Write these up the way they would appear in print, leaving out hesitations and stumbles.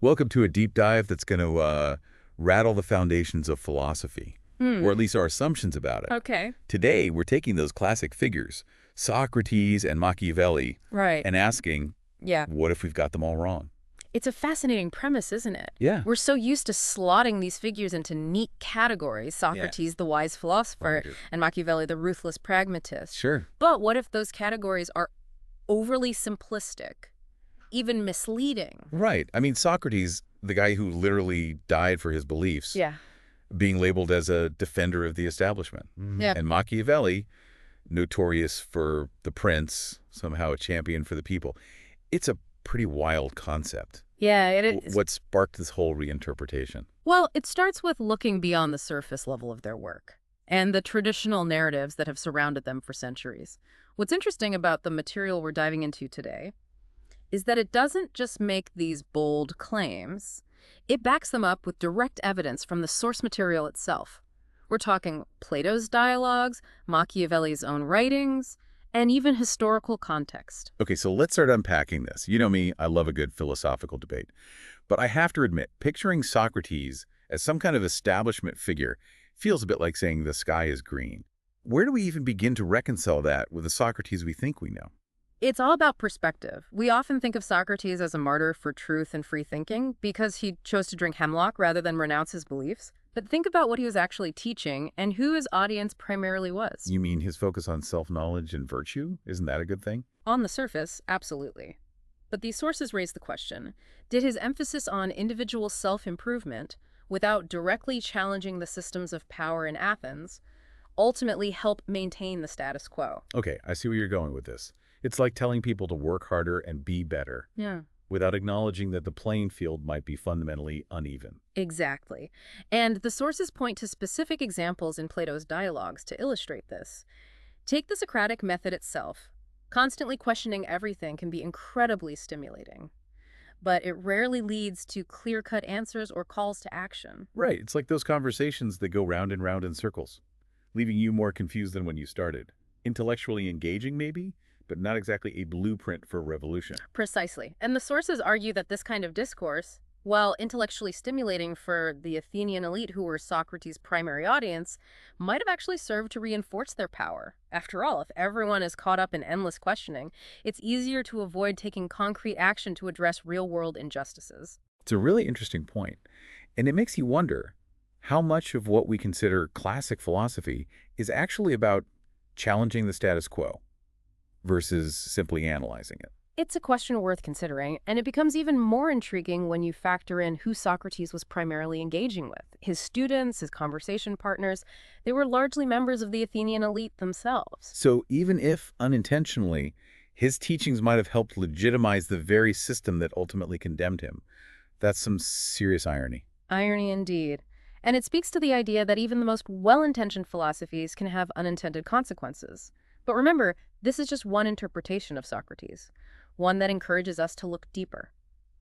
Welcome to a deep dive that's going to rattle the foundations of philosophy, or at least our assumptions about it. Okay. Today, we're taking those classic figures, Socrates and Machiavelli, Right. and asking, Yeah. what if we've got them all wrong? It's a fascinating premise, isn't it? Yeah. We're so used to slotting these figures into neat categories, Socrates, the wise philosopher, Roger. and Machiavelli, the ruthless pragmatist. Sure. But what if those categories are overly simplistic, even misleading? Right. I mean, Socrates, the guy who literally died for his beliefs, Yeah. being labeled as a defender of the establishment. Yeah. And Machiavelli, notorious for the prince, somehow a champion for the people. It's a pretty wild concept. Yeah, it is. What sparked this whole reinterpretation? Well, it starts with looking beyond the surface level of their work and the traditional narratives that have surrounded them for centuries. What's interesting about the material we're diving into today is that it doesn't just make these bold claims, it backs them up with direct evidence from the source material itself. We're talking Plato's dialogues, Machiavelli's own writings, and even historical context. Okay, so let's start unpacking this. You know me, I love a good philosophical debate. But I have to admit, picturing Socrates as some kind of establishment figure feels a bit like saying the sky is green. Where do we even begin to reconcile that with the Socrates we think we know? It's all about perspective. We often think of Socrates as a martyr for truth and free thinking because he chose to drink hemlock rather than renounce his beliefs. But think about what he was actually teaching and who his audience primarily was. You mean his focus on self-knowledge and virtue? Isn't that a good thing? On the surface, absolutely. But these sources raise the question, did his emphasis on individual self-improvement, without directly challenging the systems of power in Athens, ultimately help maintain the status quo? Okay, I see where you're going with this. It's like telling people to work harder and be better, Yeah. without acknowledging that the playing field might be fundamentally uneven. Exactly. And the sources point to specific examples in Plato's dialogues to illustrate this. Take the Socratic method itself. Constantly questioning everything can be incredibly stimulating, but it rarely leads to clear-cut answers or calls to action. Right, it's like those conversations that go round and round in circles, leaving you more confused than when you started. Intellectually engaging, maybe, but not exactly a blueprint for revolution. Precisely. And the sources argue that this kind of discourse, while intellectually stimulating for the Athenian elite who were Socrates' primary audience, might have actually served to reinforce their power. After all, if everyone is caught up in endless questioning, it's easier to avoid taking concrete action to address real-world injustices. It's a really interesting point, and it makes you wonder how much of what we consider classic philosophy is actually about challenging the status quo versus simply analyzing it. It's a question worth considering, and it becomes even more intriguing when you factor in who Socrates was primarily engaging with. His students, his conversation partners, they were largely members of the Athenian elite themselves. So even if unintentionally, his teachings might have helped legitimize the very system that ultimately condemned him. That's some serious irony. Irony indeed. And it speaks to the idea that even the most well-intentioned philosophies can have unintended consequences. But remember, this is just one interpretation of Socrates, one that encourages us to look deeper,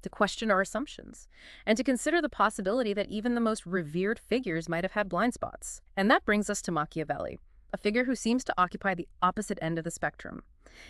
to question our assumptions, and to consider the possibility that even the most revered figures might have had blind spots. And that brings us to Machiavelli, a figure who seems to occupy the opposite end of the spectrum.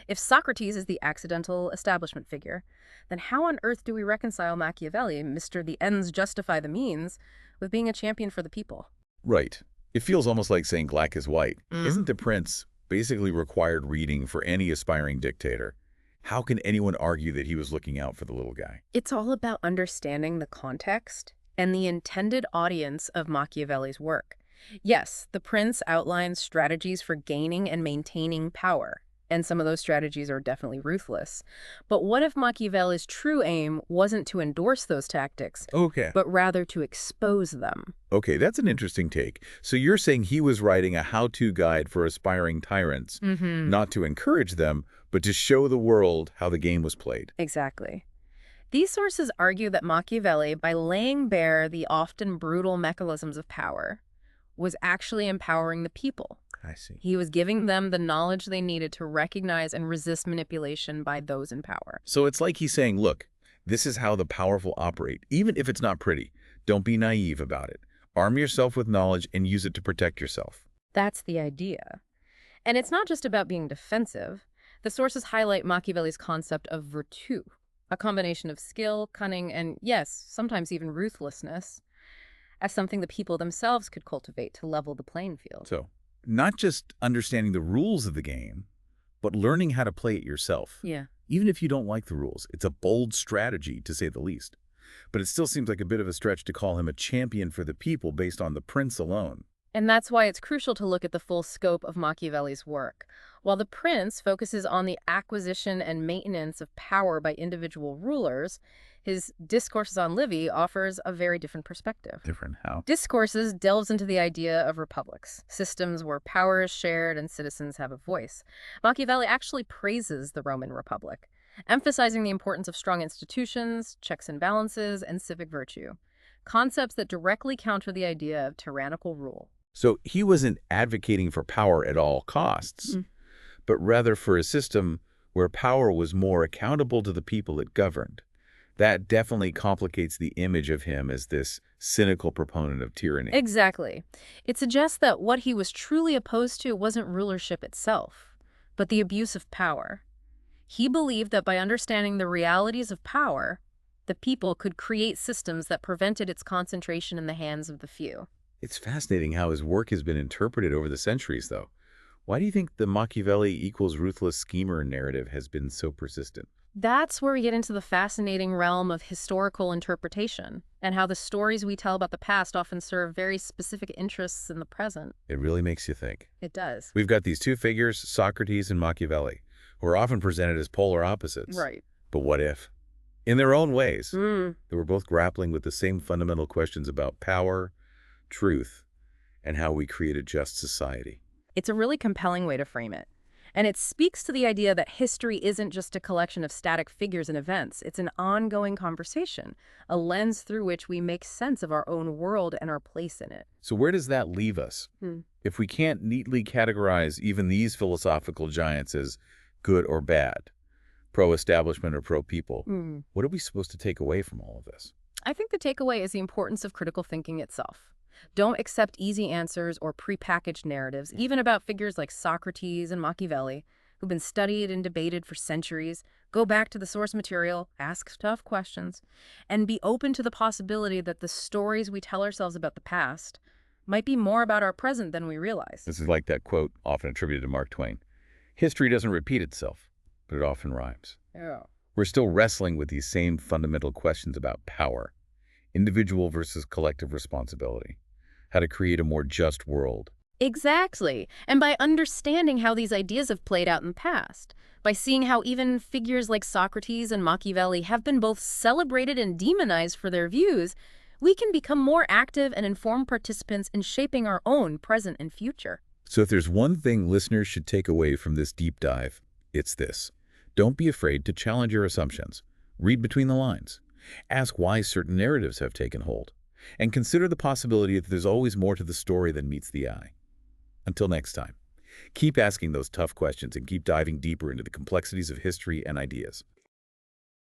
If Socrates is the accidental establishment figure, then how on earth do we reconcile Machiavelli, Mr. The ends justify the means, with being a champion for the people? Right. It feels almost like saying black is white. Isn't the prince basically required reading for any aspiring dictator? How can anyone argue that he was looking out for the little guy? It's all about understanding the context and the intended audience of Machiavelli's work. Yes, the prince outlines strategies for gaining and maintaining power, and some of those strategies are definitely ruthless. But what if Machiavelli's true aim wasn't to endorse those tactics, Okay. but rather to expose them? Okay, that's an interesting take. So you're saying he was writing a how-to guide for aspiring tyrants, not to encourage them, but to show the world how the game was played. Exactly. These sources argue that Machiavelli, by laying bare the often brutal mechanisms of power, was actually empowering the people. I see. He was giving them the knowledge they needed to recognize and resist manipulation by those in power. So it's like he's saying, look, this is how the powerful operate, even if it's not pretty. Don't be naive about it. Arm yourself with knowledge and use it to protect yourself. That's the idea. And it's not just about being defensive. The sources highlight Machiavelli's concept of virtù, a combination of skill, cunning, and yes, sometimes even ruthlessness, as something the people themselves could cultivate to level the playing field. So, not just understanding the rules of the game, but learning how to play it yourself. Yeah. Even if you don't like the rules, it's a bold strategy, to say the least. But it still seems like a bit of a stretch to call him a champion for the people based on the prince alone. And that's why it's crucial to look at the full scope of Machiavelli's work. While the Prince focuses on the acquisition and maintenance of power by individual rulers, his Discourses on Livy offers a very different perspective. Different how? Discourses delves into the idea of republics, systems where power is shared and citizens have a voice. Machiavelli actually praises the Roman Republic, emphasizing the importance of strong institutions, checks and balances, and civic virtue, concepts that directly counter the idea of tyrannical rule. So he wasn't advocating for power at all costs, but rather for a system where power was more accountable to the people it governed. That definitely complicates the image of him as this cynical proponent of tyranny. Exactly. It suggests that what he was truly opposed to wasn't rulership itself, but the abuse of power. He believed that by understanding the realities of power, the people could create systems that prevented its concentration in the hands of the few. It's fascinating how his work has been interpreted over the centuries, though. Why do you think the Machiavelli equals ruthless schemer narrative has been so persistent? That's where we get into the fascinating realm of historical interpretation and how the stories we tell about the past often serve very specific interests in the present. It really makes you think. It does. We've got these two figures, Socrates and Machiavelli, who are often presented as polar opposites. Right. But what if? In their own ways, Mm. they were both grappling with the same fundamental questions about power, truth, and how we create a just society. It's a really compelling way to frame it. And it speaks to the idea that history isn't just a collection of static figures and events. It's an ongoing conversation, a lens through which we make sense of our own world and our place in it. So where does that leave us? If we can't neatly categorize even these philosophical giants as good or bad, pro-establishment or pro-people, what are we supposed to take away from all of this? I think the takeaway is the importance of critical thinking itself. Don't accept easy answers or prepackaged narratives, even about figures like Socrates and Machiavelli, who've been studied and debated for centuries. Go back to the source material, ask tough questions, and be open to the possibility that the stories we tell ourselves about the past might be more about our present than we realize. This is like that quote often attributed to Mark Twain. History doesn't repeat itself, but it often rhymes. Yeah. We're still wrestling with these same fundamental questions about power, individual versus collective responsibility, how to create a more just world. Exactly. And by understanding how these ideas have played out in the past, by seeing how even figures like Socrates and Machiavelli have been both celebrated and demonized for their views, we can become more active and informed participants in shaping our own present and future. So if there's one thing listeners should take away from this deep dive, it's this. Don't be afraid to challenge your assumptions. Read between the lines. Ask why certain narratives have taken hold. And consider the possibility that there's always more to the story than meets the eye. Until next time, keep asking those tough questions and keep diving deeper into the complexities of history and ideas.